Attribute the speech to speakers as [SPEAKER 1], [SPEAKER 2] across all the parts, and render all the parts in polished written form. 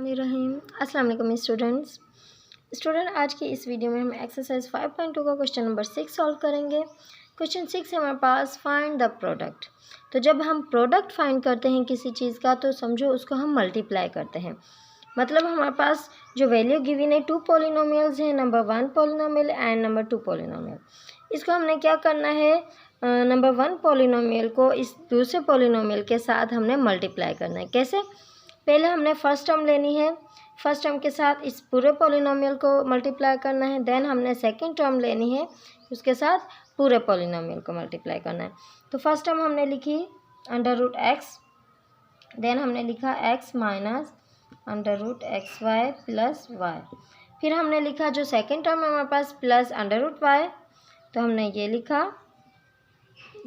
[SPEAKER 1] बिस्मिल्लाहिर्रहमानिर्रहीम। अस्सलाम वालेकुम स्टूडेंट, आज की इस वीडियो में हम एक्सरसाइज 5.2 का क्वेश्चन नंबर 6 सॉल्व करेंगे। क्वेश्चन 6 है हमारे पास, फाइंड द प्रोडक्ट। तो जब हम प्रोडक्ट फाइंड करते हैं किसी चीज़ का तो समझो उसको हम मल्टीप्लाई करते हैं। मतलब हमारे पास जो वैल्यू गिवन है 2 पॉलिनोमियल्स हैं, number 1 polynomial and number 2 polynomial. इसको हमने क्या करना है, नंबर 1 पॉलिनोमियल को इस दूसरे पॉलिनोमियल के साथ हमने मल्टीप्लाई करना है। कैसे? पहले हमने फर्स्ट टर्म लेनी है, फर्स्ट टर्म के साथ इस पूरे पॉलिनोमियल को मल्टीप्लाई करना है। देन हमने सेकंड टर्म लेनी है, उसके साथ पूरे पॉलिनोमियल को मल्टीप्लाई करना है। तो फर्स्ट टर्म हमने लिखी √x, देन हमने लिखा x minus √xy plus y। फिर हमने लिखा जो सेकंड टर्म है हमारे पास प्लस √y, तो हमने ये लिखा।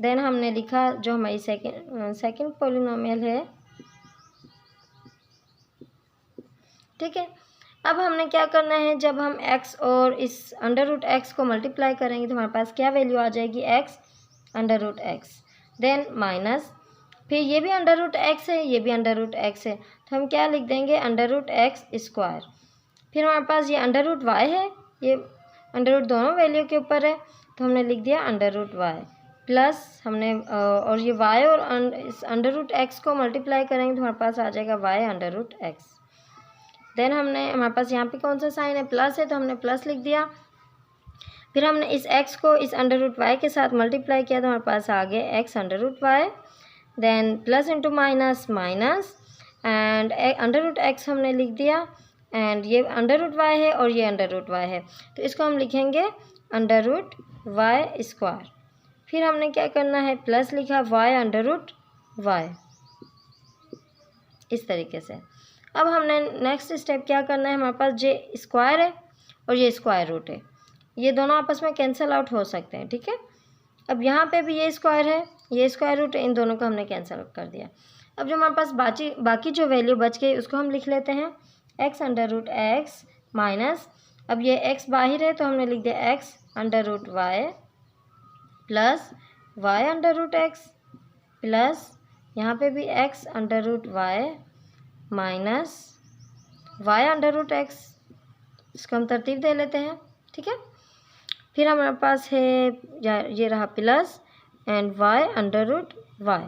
[SPEAKER 1] देन हमने लिखा जो हमारी सेकंड पॉलिनोमियल है, ठीक है। अब हमने क्या करना है, जब हम x और इस √x को मल्टीप्लाई करेंगे तो हमारे पास क्या वैल्यू आ जाएगी, x √x, देन माइनस, फिर ये भी √x है, ये भी √x है, तो हम क्या लिख देंगे, √x²। फिर हमारे पास ये √y है, ये √ दोनों वैल्यू के ऊपर है, तो हमने लिख दिया √y प्लस हमने और ये y और इस √x को मल्टीप्लाई करेंगे तो हमारे पास आ जाएगा y √x। देन हमारे पास यहाँ पे कौन सा साइन है, प्लस है, तो हमने प्लस लिख दिया। फिर हमने इस x को इस √y के साथ मल्टीप्लाई किया तो हमारे पास आ गया x √y, then plus into minus minus, and √x हमने लिख दिया, एंड ये √y है और ये √y है, तो इसको हम लिखेंगे √y²। फिर हमने क्या करना है, प्लस लिखा y √y, इस तरीके से। अब हमने नेक्स्ट स्टेप क्या करना है, हमारे पास ये स्क्वायर है और ये स्क्वायर रूट है, ये दोनों आपस में कैंसिल आउट हो सकते हैं, ठीक है। अब यहाँ पे भी ये स्क्वायर है, ये स्क्वायर रूट है, इन दोनों को हमने कैंसिल आउट कर दिया। अब जो हमारे पास बाकी जो वैल्यू बच गई उसको हम लिख लेते हैं, x √x माइनस, अब ये x बाहर है तो हमने लिख दिया x √y plus y √x plus यहाँ पे भी x √y minus y √x। इसको हम तरतीब दे लेते हैं, ठीक है। फिर हमारे पास है ये रहा प्लस एंड y √y।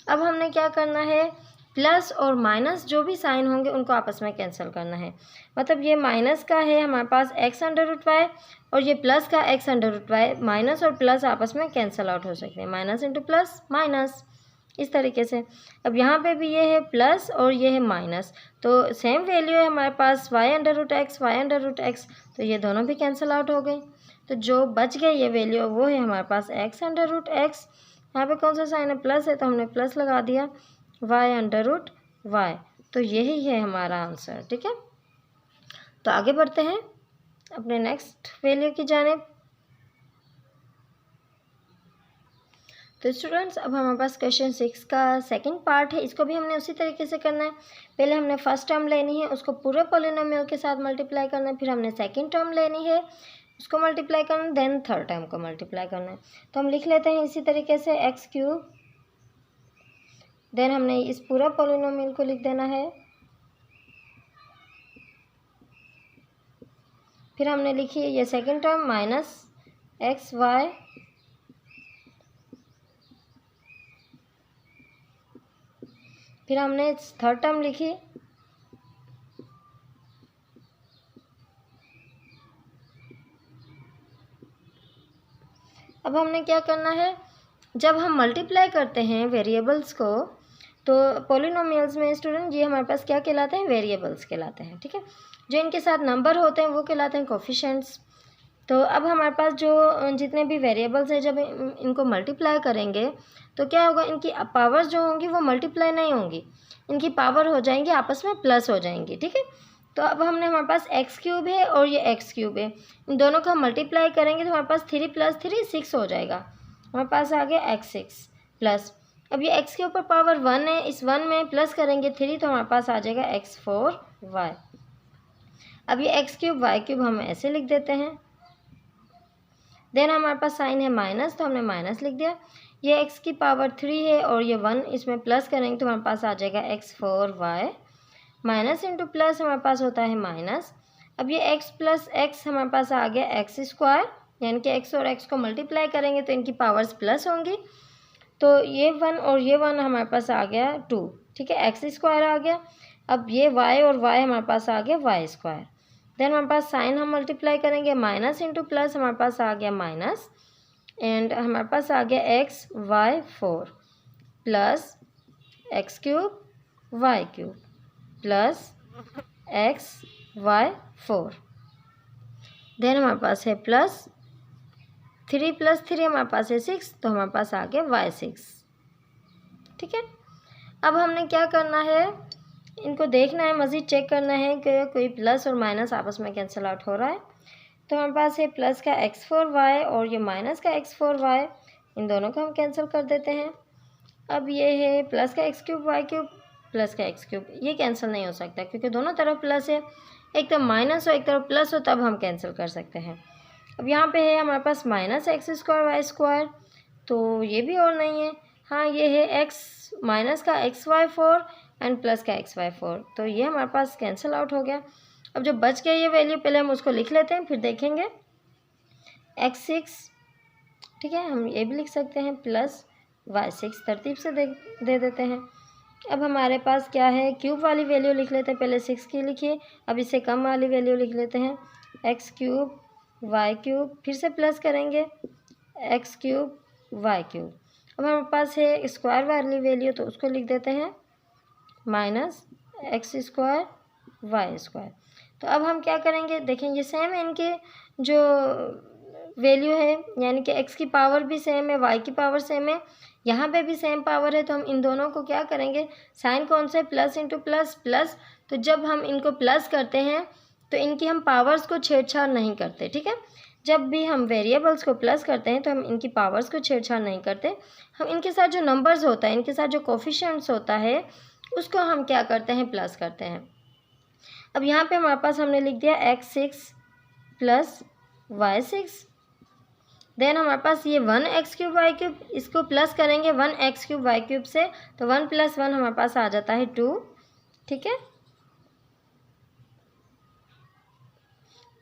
[SPEAKER 1] अब हमने क्या करना है, प्लस और माइनस जो भी साइन होंगे उनको आपस में कैंसिल करना है। मतलब ये माइनस का है हमारे पास x √y और ये प्लस का x √y, माइनस और प्लस आपस में कैंसिल आउट हो सकते हैं, माइनस इंटू प्लस माइनस, इस तरीके से। अब यहाँ पे भी ये है प्लस और ये है माइनस, तो सेम वैल्यू है हमारे पास y √x, तो ये दोनों भी कैंसिल आउट हो गई। तो जो बच गई ये वैल्यू वो है हमारे पास x √x, यहाँ पे कौन सा साइन है, प्लस है, तो हमने प्लस लगा दिया, y √y, तो यही है हमारा आंसर, ठीक है। तो आगे बढ़ते हैं अपने नेक्स्ट वैल्यू की जानिब। तो स्टूडेंट्स, अब हमारे पास क्वेश्चन 6 का सेकंड पार्ट है, इसको भी हमने उसी तरीके से करना है। पहले हमने फर्स्ट टर्म लेनी है, उसको पूरे पॉलिनोमियल के साथ मल्टीप्लाई करना है, फिर हमने सेकंड टर्म लेनी है, उसको मल्टीप्लाई करना है, देन थर्ड टर्म को मल्टीप्लाई करना है। तो हम लिख लेते हैं इसी तरीके से x³, देन हमने इस पूरा पॉलिनोमियल को लिख देना है। फिर हमने लिखी ये सेकंड टर्म माइनस xy, फिर हमने थर्ड टर्म लिखी, अब हमने क्या करना है, जब हम मल्टीप्लाई करते हैं वेरिएबल्स को तो पॉलिनोमियल्स में स्टूडेंट ये हमारे पास क्या कहलाते हैं, वेरिएबल्स कहलाते हैं, ठीक है। जो इनके साथ नंबर होते हैं वो कहलाते हैं कोफिशिएंट्स। तो अब हमारे पास जो जितने भी वेरिएबल्स हैं, जब इनको मल्टीप्लाई करेंगे तो क्या होगा, इनकी पावर्स जो होंगी वो मल्टीप्लाई नहीं होंगी, इनकी पावर हो जाएंगी आपस में प्लस हो जाएंगी, ठीक है। तो अब हमने हमारे पास x³ है और ये x³ है, इन दोनों को हम मल्टीप्लाई करेंगे तो हमारे पास 3 + 3 6 हो जाएगा, हमारे पास आ गया x6 प्लस, अब ये x के ऊपर पावर 1 है, इस 1 में प्लस करेंगे 3 तो हमारे पास आ जाएगा x4y। अब ये x³ y³ हम ऐसे लिख देते हैं, देन हमारे पास साइन है माइनस तो हमने माइनस लिख दिया, ये x³ 3 है और ये 1 इसमें प्लस करेंगे तो हमारे पास आ जाएगा x4y माइनस इंटू प्लस हमारे पास होता है माइनस। अब ये x प्लस एक्स हमारे पास आ गया एक्स स्क्वायर, यानी कि x और x को मल्टीप्लाई करेंगे तो इनकी पावर्स प्लस होंगी, तो ये 1 और ये 1 हमारे पास आ गया 2, ठीक है, एक्स स्क्वायर आ गया। अब ये y और y हमारे पास आ गया वाई स्क्वायर। देन हमारे पास साइन हम मल्टीप्लाई करेंगे, माइनस इंटू प्लस हमारे पास आ गया माइनस, एंड हमारे पास आ गया X Y 4 plus X cube Y cube plus X Y 4। Then हमारे पास है प्लस 3 प्लस 3 हमारे पास है 6, तो हमारे पास आ गया वाई 6, ठीक है। अब हमने क्या करना है, इनको देखना है, मज़ीद चेक करना है कि कोई प्लस और माइनस आपस में कैंसिल आउट हो रहा है। तो हमारे पास है प्लस का x4y और ये माइनस का x4y, इन दोनों को हम कैंसिल कर देते हैं। अब ये है प्लस का x cube Y cube plus का x क्यूब, ये कैंसिल नहीं हो सकता क्योंकि दोनों तरफ प्लस है, एक तरफ माइनस हो एक तरफ प्लस हो, तब हम कैंसिल कर सकते हैं। अब यहाँ पे है हमारे पास minus x square Y square, तो ये भी और नहीं है, हाँ ये है x माइनस का xy4 एंड प्लस का xy4, तो ये हमारे पास कैंसिल आउट हो गया। अब जो बच गया ये वैल्यू पहले हम उसको लिख लेते हैं, फिर देखेंगे। x6, ठीक है, हम ये भी लिख सकते हैं, प्लस y6 तरतीब से दे देते हैं। अब हमारे पास क्या है, क्यूब वाली वैल्यू लिख लेते हैं, पहले 6 की लिखिए, अब इससे कम वाली वैल्यू लिख लेते हैं, एक्स क्यूब वाई क्यूब, फिर से प्लस करेंगे एक्स क्यूब वाई क्यूब। अब हमारे पास है स्क्वायर वाली वैल्यू, तो उसको लिख देते हैं minus x square Y square. तो अब हम क्या करेंगे, देखें ये सेम है, इनके जो वैल्यू है, यानी कि x की पावर भी सेम है, y की पावर सेम है, यहाँ पे भी सेम पावर है, तो हम इन दोनों को क्या करेंगे, साइन कौन सा है, प्लस इंटू प्लस प्लस, तो जब हम इनको प्लस करते हैं तो इनकी हम पावर्स को छेड़छाड़ नहीं करते, ठीक है। जब भी हम वेरिएबल्स को प्लस करते हैं तो हम इनकी पावर्स को छेड़छाड़ नहीं करते, हम इनके साथ जो नंबर्स होता है, इनके साथ जो कोफिशिएंट्स होता है, उसको हम क्या करते हैं, प्लस करते हैं। अब यहाँ पे हमारे पास हमने लिख दिया x6 प्लस y6, देन हमारे पास ये 1x क्यूब वाई क्यूब, इसको प्लस करेंगे 1x क्यूब वाई क्यूब से, तो 1 + 1 हमारे पास आ जाता है 2, ठीक है।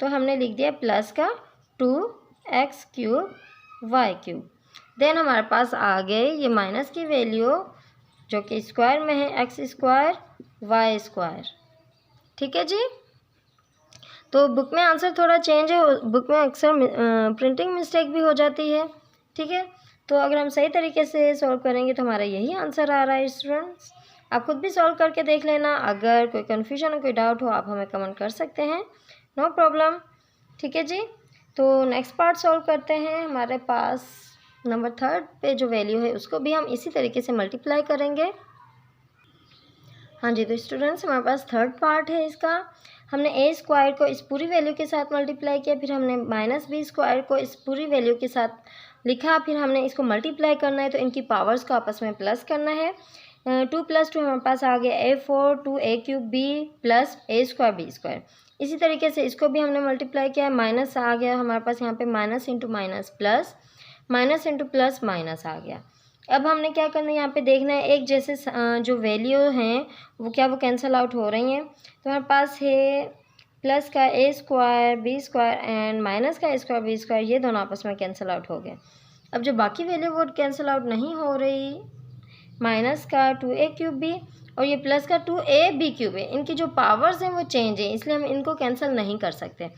[SPEAKER 1] तो हमने लिख दिया प्लस का 2x cube Y cube. Then हमारे पास आ गए ये माइनस की वैल्यू जो कि स्क्वायर में है, एक्स स्क्वायर वाई स्क्वायर, ठीक है जी। तो बुक में आंसर थोड़ा चेंज है, बुक में अक्सर प्रिंटिंग मिस्टेक भी हो जाती है, ठीक है। तो अगर हम सही तरीके से सॉल्व करेंगे तो हमारा यही आंसर आ रहा है स्टूडेंट्स। आप खुद भी सॉल्व करके देख लेना, अगर कोई कन्फ्यूजन हो, कोई डाउट हो, आप हमें कमेंट कर सकते हैं, नो प्रॉब्लम, ठीक है जी। तो नेक्स्ट पार्ट सॉल्व करते हैं। हमारे पास नंबर 3 पे जो वैल्यू है उसको भी हम इसी तरीके से मल्टीप्लाई करेंगे। हाँ जी, तो स्टूडेंट्स हमारे पास 3rd पार्ट है इसका। हमने ए स्क्वायर को इस पूरी वैल्यू के साथ मल्टीप्लाई किया, फिर हमने माइनस बी स्क्वायर को इस पूरी वैल्यू के साथ लिखा, फिर हमने इसको मल्टीप्लाई करना है, तो इनकी पावर्स को आपस में प्लस करना है। 2 + 2 हमारे पास आ गया a4 2a cube B plus a square B square. इसी तरीके से इसको भी हमने मल्टीप्लाई किया, माइनस आ गया हमारे पास यहाँ पे minus into minus plus, minus into plus minus आ गया। अब हमने क्या करना है, यहाँ पे देखना है एक जैसे जो वैल्यू हैं वो क्या वो कैंसिल आउट हो रही हैं। तो हमारे पास है प्लस का a square B square and minus का a स्क्वायर बी स्क्वायर, ये दोनों आपस में कैंसिल आउट हो गए। अब जो बाकी वैल्यू वो कैंसिल आउट नहीं हो रही, माइनस का 2a क्यूब बी और ये प्लस का 2a बी क्यूब है, इनकी जो पावर्स हैं वो चेंज है, इसलिए हम इनको कैंसिल नहीं कर सकते।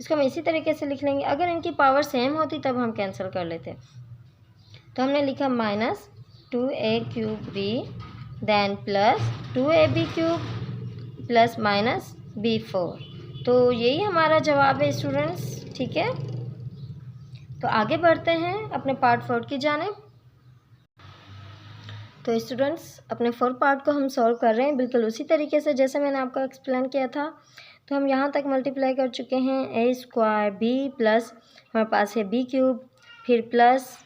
[SPEAKER 1] इसको हम इसी तरीके से लिख लेंगे, अगर इनकी पावर सेम होती तब हम कैंसिल कर लेते। तो हमने लिखा minus 2a cube B then plus 2a B cube plus minus b4, तो यही हमारा जवाब है स्टूडेंट्स, ठीक है। तो आगे बढ़ते हैं अपने पार्ट 4 की जानिब। तो स्टूडेंट्स अपने 4 पार्ट को हम सॉल्व कर रहे हैं बिल्कुल उसी तरीके से जैसे मैंने आपको एक्सप्लेन किया था। तो हम यहाँ तक मल्टीप्लाई कर चुके हैं, a स्क्वायर बी प्लस हमारे पास है b क्यूब, फिर प्लस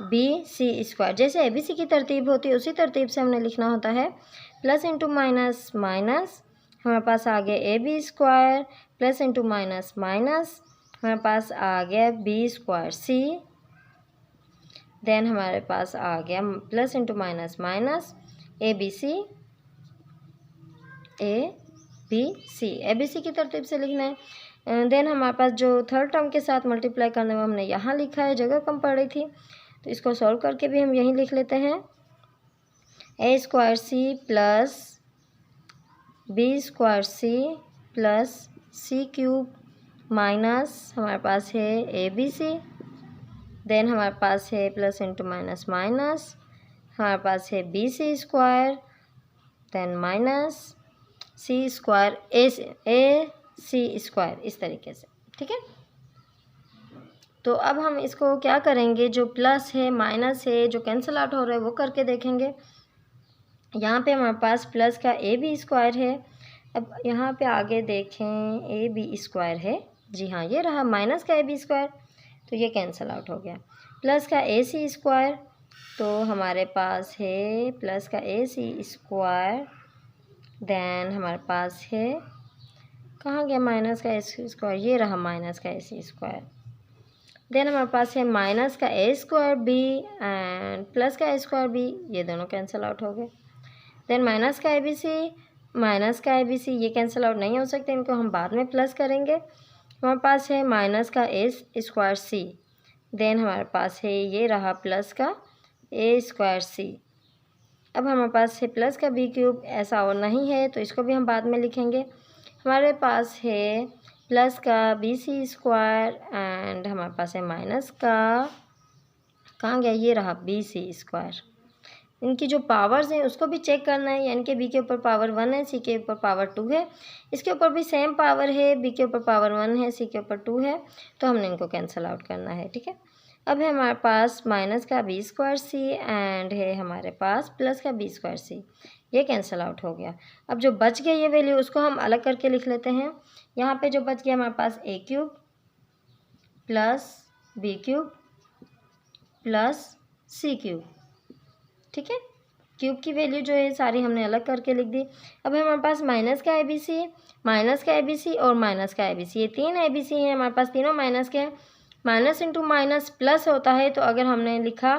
[SPEAKER 1] बी सी स्क्वायर, जैसे ए बी सी की तरतीब होती है उसी तरतीब से हमने लिखना होता है, प्लस इंटू माइनस माइनस, हमारे पास आ गया A B square plus into minus minus, हमारे पास आ गया बी स्क्वायर सी, देन हमारे पास आ गया plus into minus minus A B C A B C, A B C की तरतीब से लिखना है। देन हमारे पास जो थर्ड टर्म के साथ मल्टीप्लाई करने में हमने यहाँ लिखा है, जगह कम पड़ रही थी तो इसको सॉल्व करके भी हम यहीं लिख लेते हैं। A square c plus b square c plus c cube minus हमारे पास है ए बी सी। देन हमारे पास है प्लस इंटू माइनस माइनस, हमारे पास है b c square, then minus c square a c square, इस तरीके से। ठीक है, तो अब हम इसको क्या करेंगे, जो प्लस है माइनस है जो कैंसिल आउट हो रहा है वो करके देखेंगे। यहाँ पे हमारे पास प्लस का ए बी स्क्वायर है। अब यहाँ पे आगे देखें ए बी स्क्वायर है, जी हाँ ये रहा माइनस का ए बी स्क्वायर, तो ये कैंसिल आउट हो गया। प्लस का ए सी स्क्वायर, तो हमारे पास है प्लस का ए सी स्क्वायर, देन हमारे पास है कहाँ गया माइनस का ए सी स्क्वायर, ये रहा माइनस का ए सी स्क्वायर। देन हमारे पास है माइनस का ए स्क्वायर बी एंड प्लस का ए स्क्वायर बी, ये दोनों कैंसिल आउट हो गए। देन माइनस का ए बी सी, माइनस का ए बी सी, ये कैंसिल आउट नहीं हो सकते, इनको हम बाद में प्लस करेंगे। हमारे पास है माइनस का ए स्क्वायर सी, देन हमारे पास है ये रहा प्लस का ए स्क्वायर सी। अब हमारे पास है प्लस का बी क्यूब, ऐसा और नहीं है तो इसको भी हम बाद में लिखेंगे। हमारे पास है प्लस का बी सी स्क्वायर एंड हमारे पास है माइनस का, कहाँ गया, ये रहा बी सी स्क्वायर। इनकी जो पावर्स हैं उसको भी चेक करना है, यानी कि बी के ऊपर पावर 1 है, सी के ऊपर पावर 2 है, इसके ऊपर भी सेम पावर है, बी के ऊपर पावर 1 है, सी के ऊपर 2 है, तो हमने इनको कैंसिल आउट करना है। ठीक है, अब है हमारे पास माइनस का बी स्क्वायर सी एंड है हमारे पास प्लस का बी स्क्वायर सी, ये कैंसिल आउट हो गया। अब जो बच गया ये वैल्यू उसको हम अलग करके लिख लेते हैं। यहाँ पे जो बच गया हमारे पास a cube plus b cube plus c cube. ठीक है, क्यूब की वैल्यू जो है सारी हमने अलग करके लिख दी। अब हमारे पास माइनस का ए बी सी, माइनस का ए बी सी और माइनस का ए बी सी, ये तीन ए बी सी हैं हमारे पास, तीनों माइनस के हैं। माइनस इंटू माइनस प्लस होता है, तो अगर हमने लिखा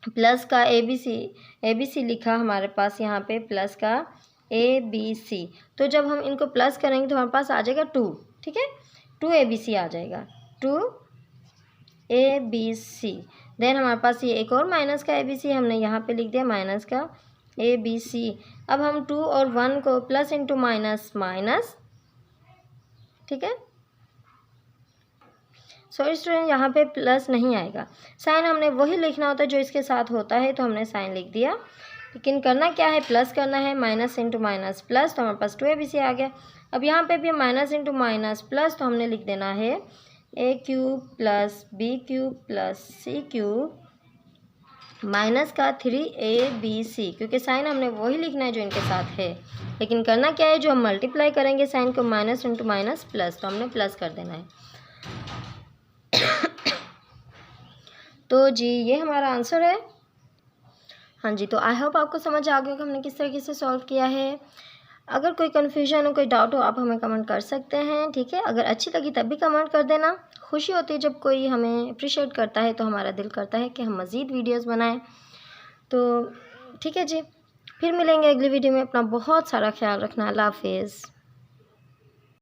[SPEAKER 1] प्लस का ए बी सी लिखा हमारे पास यहाँ पे प्लस का ए बी सी, तो जब हम इनको प्लस करेंगे तो हमारे पास आ जाएगा 2। ठीक है, 2 ए बी सी आ जाएगा, 2 ए बी सी। देन हमारे पास ये एक और माइनस का ए बी सी हमने यहाँ पे लिख दिया, माइनस का ए बी सी। अब हम 2 और 1 को प्लस इंटू माइनस माइनस, ठीक है, सॉरी स्टूडेंट यहाँ पे प्लस नहीं आएगा, साइन हमने वही लिखना होता है जो इसके साथ होता है, तो हमने साइन लिख दिया। लेकिन करना क्या है, प्लस करना है, माइनस इंटू माइनस प्लस, तो हमारे पास 2 ए बी सी आ गया। अब यहाँ पे भी माइनस इंटू माइनस प्लस, तो हमने लिख देना है a cube plus b cube plus c cube minus का 3 ए बी सी, क्योंकि साइन हमने वही लिखना है जो इनके साथ है। लेकिन करना क्या है, जो हम मल्टीप्लाई करेंगे साइन को माइनस इंटू माइनस प्लस, तो हमने प्लस कर देना है। तो जी ये हमारा आंसर है। हाँ जी, तो आई होप आपको समझ आ गया कि हमने किस तरीके से सॉल्व किया है। अगर कोई कन्फ्यूजन हो, कोई डाउट हो, आप हमें कमेंट कर सकते हैं। ठीक है, अगर अच्छी लगी तब भी कमेंट कर देना। खुशी होती है जब कोई हमें अप्रिशिएट करता है, तो हमारा दिल करता है कि हम मज़ीद वीडियोस बनाएं। तो ठीक है जी, फिर मिलेंगे अगली वीडियो में। अपना बहुत सारा ख्याल रखना। अल्लाह हाफिज़।